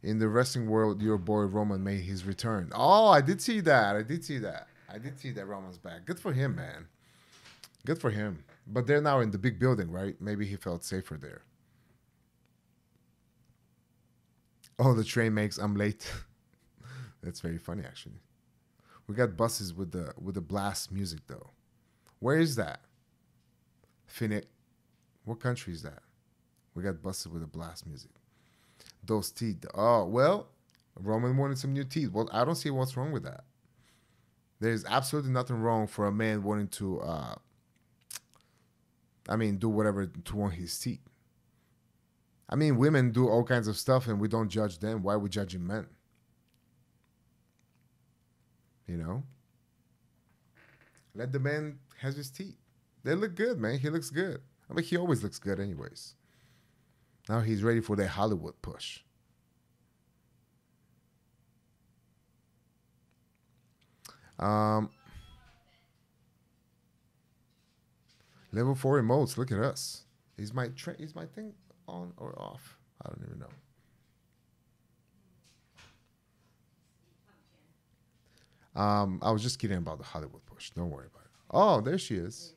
In the wrestling world, your boy Roman made his return. Oh, I did see that. I did see that. I did see that Roman's back. Good for him, man. Good for him. But they're now in the big building, right? Maybe he felt safer there. Oh, the train makes I'm late. That's very funny, actually. We got buses with the blast music though. Where is that? Finnick. What country is that? We got buses with the blast music. Those teeth. Oh, well, Roman wanted some new teeth. Well, I don't see what's wrong with that. There's absolutely nothing wrong for a man wanting to, do whatever to want his teeth. I mean, women do all kinds of stuff and we don't judge them. Why are we judging men? You know? Let the man has his teeth. They look good, man. He looks good. I mean, he always looks good anyways. Now he's ready for the Hollywood push. Level 4 emotes. Look at us. Is my thing on or off? I don't even know. I was just kidding about the Hollywood push. Don't worry about it. Oh, there she is.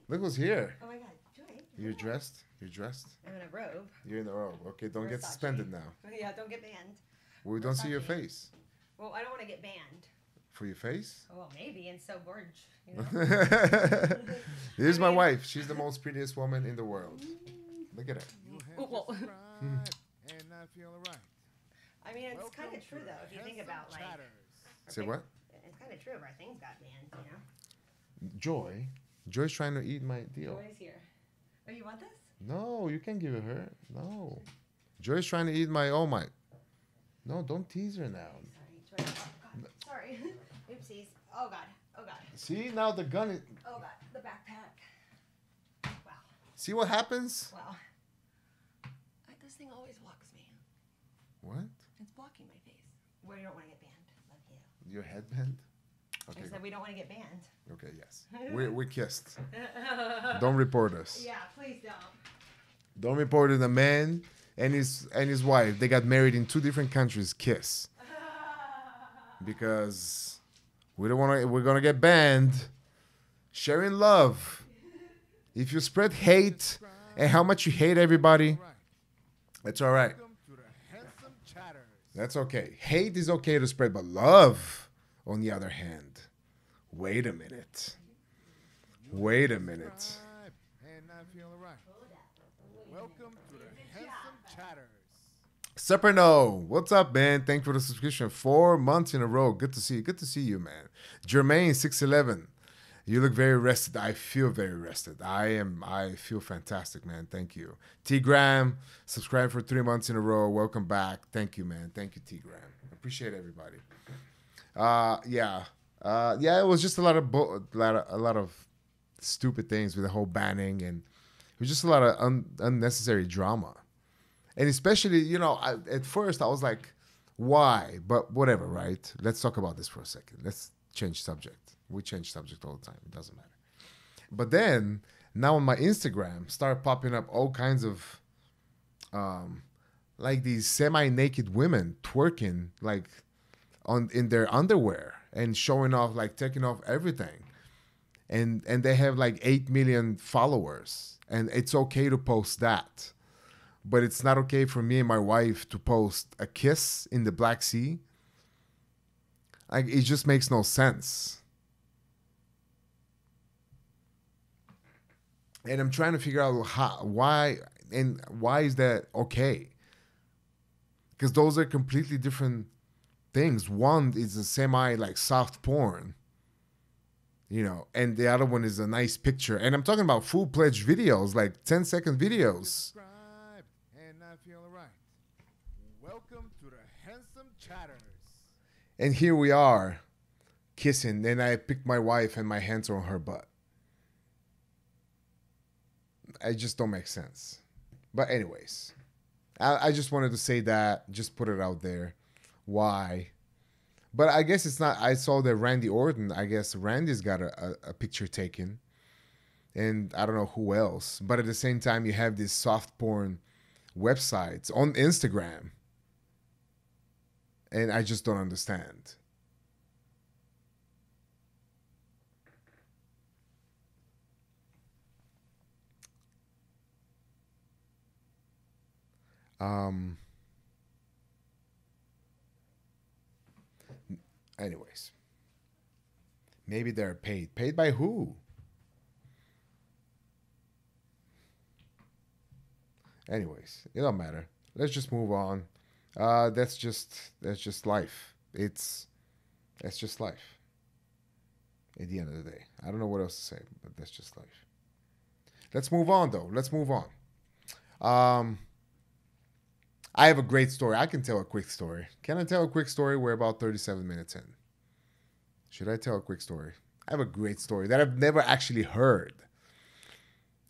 Look who's here. Oh my God, Joy. You're dressed? You're dressed? I'm in a robe. You're in a robe. Okay, don't get Versace. suspended now. Yeah, don't get banned. We don't see your Versace. face. Well, I don't want to get banned. For your face? Oh, well, maybe. And so gorge. You know? Here's my wife. She's the most prettiest woman in the world. Look at her. Well, And I feel right. I mean, it's kind of true though. If you think about like. Say what? It's kind of true. Our things got banned. You know. Joy. Joy's trying to eat my deal. Joy's here. Oh, you want this? No, you can't give it her. No. Joy's trying to eat my my. No, don't tease her now. Sorry, Joy. Oh, God. Sorry. Oopsies. Oh God. Oh God. See, now the gun is... Oh God. The backpack. Wow. See what happens? Wow. This thing always blocks me. What? It's blocking my face. Well, you don't want to get banned. Love you. Your headband? Okay. I said we don't want to get banned. Okay, yes. We kissed. Don't report us. Yeah, please don't. Don't report it. The man and his wife, they got married in 2 different countries, kiss. Because we don't want to, we're going to get banned. Sharing love. If you spread hate and how much you hate everybody, it's all right. That's okay. Hate is okay to spread, but love, on the other hand, wait a minute. Wait a minute. And I feel right. Welcome to the Handsome Chatters. Supperno, what's up, man? Thanks for the subscription. 4 months in a row. Good to see you. Good to see you, man. Jermaine 611. You look very rested. I feel very rested. I feel fantastic, man. Thank you. T Graham, subscribe for 3 months in a row. Welcome back. Thank you, man. Thank you, T Graham. Appreciate everybody. Yeah, it was just a lot of stupid things with the whole banning, and it was just a lot of unnecessary drama. And especially, you know, at first I was like, why? But whatever, right? Let's talk about this for a second. Let's change subject. We change subject all the time. It doesn't matter. But then, now on my Instagram, start popping up all kinds of, like these semi-naked women twerking, like, in their underwear and showing off, like, taking off everything. And they have, like, 8 million followers. And it's okay to post that. But it's not okay for me and my wife to post a kiss in the Black Sea. Like, it just makes no sense. And I'm trying to figure out why is that okay? Because those are completely different things. One is a semi like soft porn, you know, and the other one is a nice picture. And I'm talking about full-fledged videos, like 10-second videos. And I feel right. Welcome to the Handsome Chatters. And here we are, kissing, and I pick my wife and my hands are on her butt. I just don't make sense. But anyways, I just wanted to say that, just put it out there. Why? But I guess it's not. I saw that Randy Orton, I guess Randy's got a picture taken. And I don't know who else. But at the same time, you have these soft porn websites on Instagram. And I just don't understand. Um, anyways, maybe they're paid. Paid by who? Anyways, it don't matter. Let's just move on. That's just life. That's just life. At the end of the day, I don't know what else to say, but that's just life. Let's move on, though. Let's move on. Um, I have a great story. I can tell a quick story. Can I tell a quick story? We're about 37 minutes in. Should I tell a quick story? I have a great story that I've never actually heard.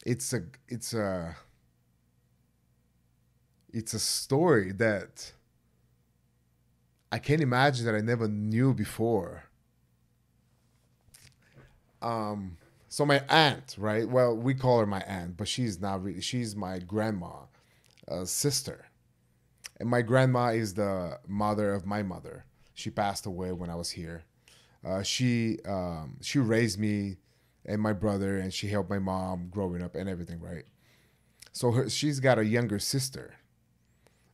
It's a story that I can't imagine that I never knew before. So my aunt, right? Well, we call her my aunt, but she's not really. She's my grandma, sister, and my grandma is the mother of my mother. She passed away when I was here. She raised me and my brother, and she helped my mom growing up and everything, right? So she's got a younger sister,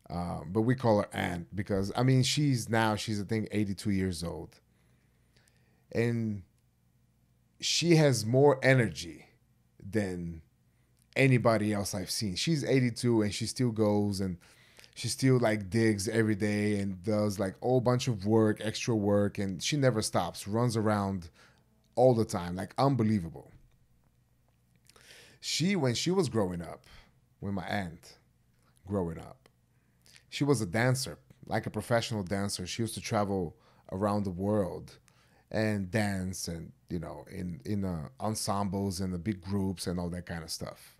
but we call her aunt because I mean she's I think 82 years old, and she has more energy than anybody else I've seen. She's 82 and she still goes and she still like digs every day and does like a whole bunch of work, extra work, and she never stops, runs around all the time, like unbelievable. When she was growing up, when my aunt growing up, she was a dancer, like a professional dancer. She used to travel around the world and dance and in ensembles and the big groups and all that kind of stuff.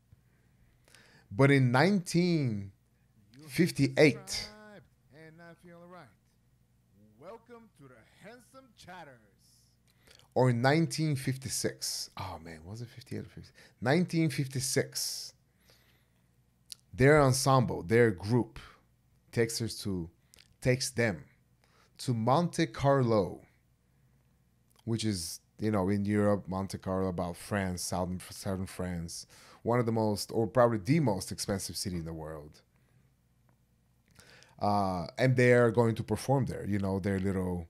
But in 1958, And I feel right. Welcome to the Handsome Chatters. or in 1956, oh man, was it 58 or 50? 1956, their ensemble, their group takes them to Monte Carlo, which is in Europe. Monte Carlo, about France, southern France, one of the most, or probably the most expensive city in the world. And they're going to perform there. Their little,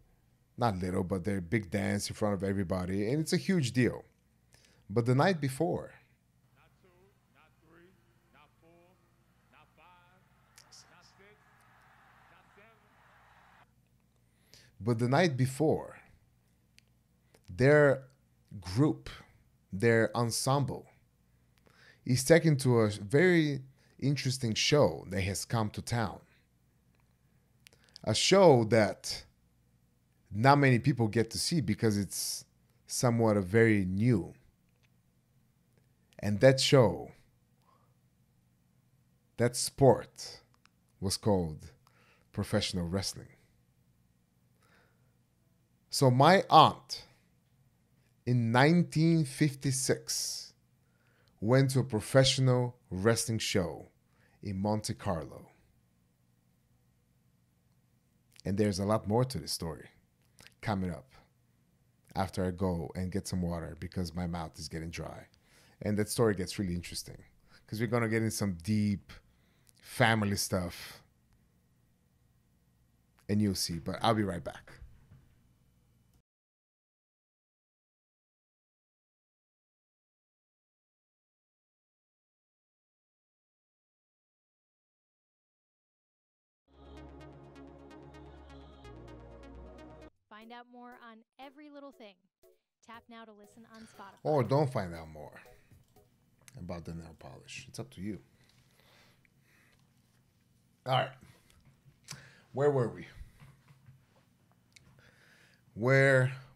not little, but their big dance in front of everybody, and it's a huge deal. But the night before, Not two, not three, not four, not five, not six, not seven. but the night before, their group, their ensemble, is taken to a very interesting show that has come to town. A show that not many people get to see because it's somewhat a very new. And that show, that sport, was called professional wrestling. So my aunt in 1956 went to a professional wrestling show in Monte Carlo. And there's a lot more to this story coming up after I go and get some water because my mouth is getting dry. And that story gets really interesting because we're going to get in some deep family stuff. And you'll see, but I'll be right back. Find out more on every little thing. Tap now to listen on Spotify. Or don't find out more about the nail polish. It's up to you. All right. Where were we?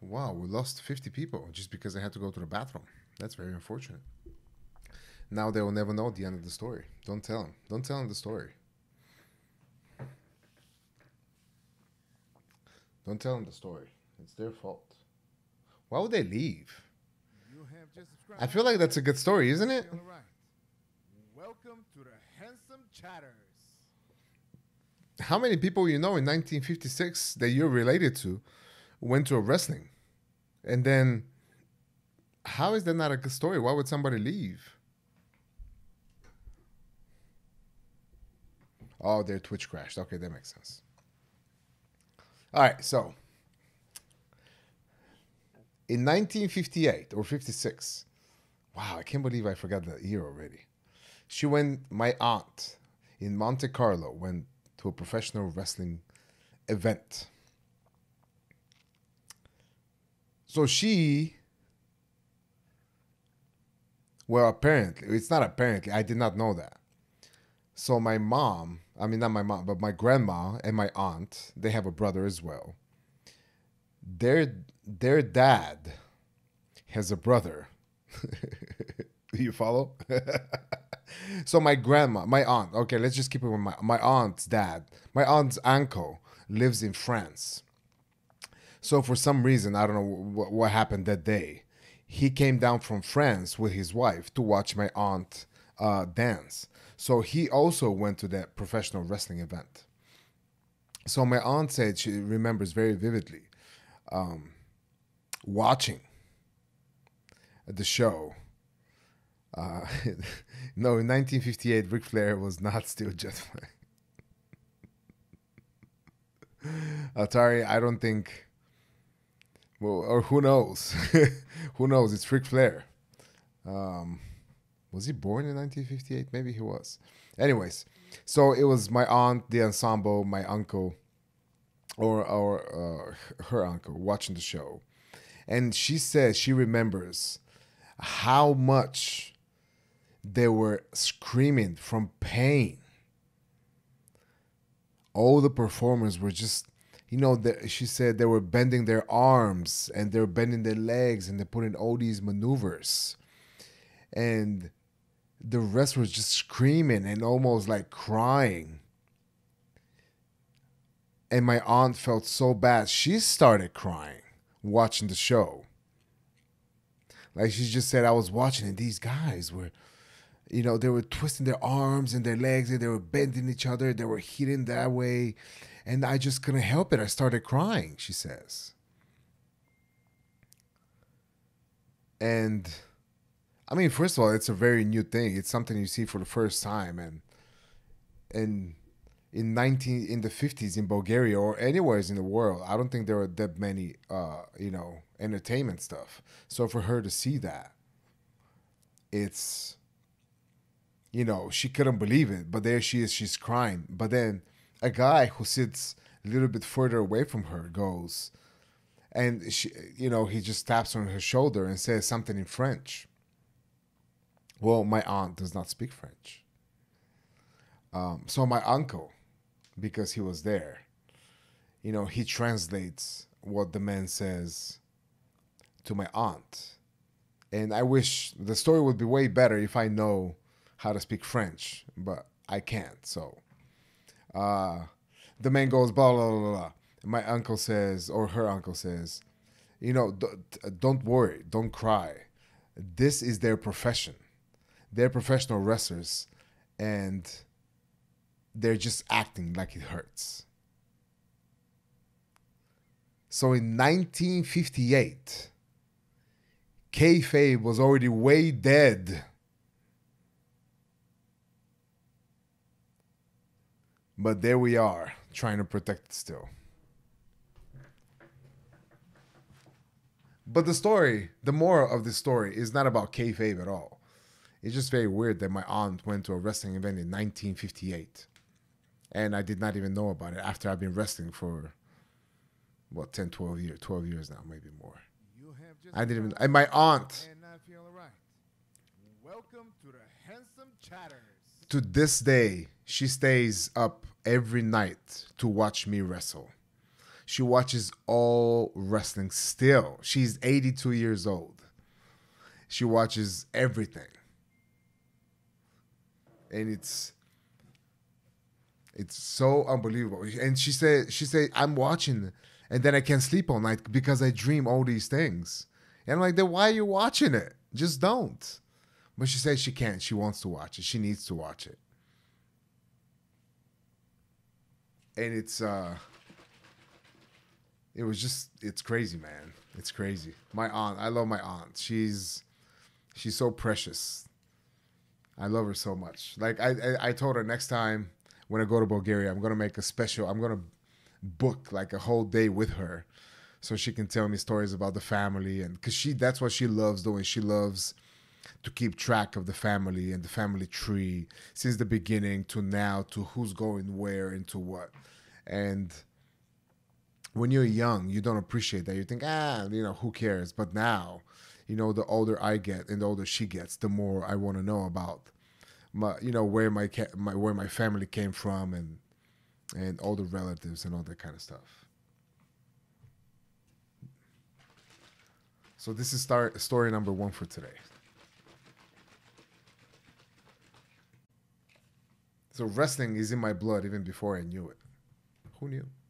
Wow, we lost 50 people just because they had to go to the bathroom. That's very unfortunate. Now they will never know the end of the story. Don't tell them. Don't tell them the story. Don't tell them the story. It's their fault. Why would they leave? You have just subscribed. I feel like that's a good story, isn't it? Feel right. Welcome to the Handsome Chatters. How many people you know in 1956 that you're related to went to a wrestling? And then, how is that not a good story? Why would somebody leave? Oh, their Twitch crashed. Okay, that makes sense. All right, so in 1958 or 56, wow, I can't believe I forgot that year already. My aunt in Monte Carlo went to a professional wrestling event. So apparently, it's not apparently, I did not know that. So my mom, I mean, not my mom, but my grandma and my aunt, they have a brother as well. Their dad has a brother. You follow? So my aunt, okay, let's just keep it with my aunt's dad. My aunt's uncle lives in France. So for some reason, I don't know what happened that day. He came down from France with his wife to watch my aunt dance. So he also went to that professional wrestling event. So my aunt said she remembers very vividly watching the show. No, in 1958, Ric Flair was not still jet flying. Atari, I don't think. Well, or who knows? Who knows? It's Ric Flair. Was he born in 1958? Maybe he was. Anyways, so it was my aunt, the ensemble, my uncle, or her uncle watching the show, and she says she remembers how much they were screaming from pain. All the performers were just, she said they were bending their arms and they're bending their legs and they're putting all these maneuvers. And the rest was just screaming and almost like crying. And my aunt felt so bad. She started crying watching the show. Like she just said, I was watching and these guys were, they were twisting their arms and their legs and they were bending each other. They were hitting that way. And I just couldn't help it. I started crying, she says. And I mean, first of all, it's a very new thing. It's something you see for the first time. And in the 50s in Bulgaria or anywhere in the world, I don't think there were that many, entertainment stuff. So for her to see that, it's, she couldn't believe it. But there she is, she's crying. But then a guy who sits a little bit further away from her goes, and she, he just taps on her shoulder and says something in French. Well, my aunt does not speak French. So my uncle, because he was there, he translates what the man says to my aunt. And I wish the story would be way better if I know how to speak French, but I can't. So the man goes, blah, blah, blah, blah. My uncle says, or her uncle says, don't worry, don't cry. This is their profession. They're professional wrestlers, and they're just acting like it hurts. So in 1958, kayfabe was already way dead. But there we are, trying to protect it still. But the moral of the story is not about kayfabe at all. It's just very weird that my aunt went to a wrestling event in 1958. And I did not even know about it after I've been wrestling for, 10, 12 years. 12 years now, maybe more. I didn't even... And my aunt... Welcome to the Handsome Chatters. To this day, she stays up every night to watch me wrestle. She watches all wrestling still. She's 82 years old. She watches everything. And it's so unbelievable. And she said, I'm watching, and then I can't sleep all night because I dream all these things. And I'm like, then why are you watching it? Just don't. But she says she can't. She wants to watch it. She needs to watch it. and it's crazy, man. It's crazy. My aunt, I love my aunt. She's so precious. I love her so much. Like I told her next time when I go to Bulgaria, I'm gonna make a special. I'm gonna book like a whole day with her, so she can tell me stories about the family, and because that's what she loves doing. She loves to keep track of the family and the family tree since the beginning to now, to who's going where into what. And when you're young, you don't appreciate that. You think, who cares? But now, the older I get and the older she gets, the more I want to know about where where my family came from, and all the relatives and all that kind of stuff. So this is story number 1 for today. So wrestling is in my blood even before I knew it. Who knew?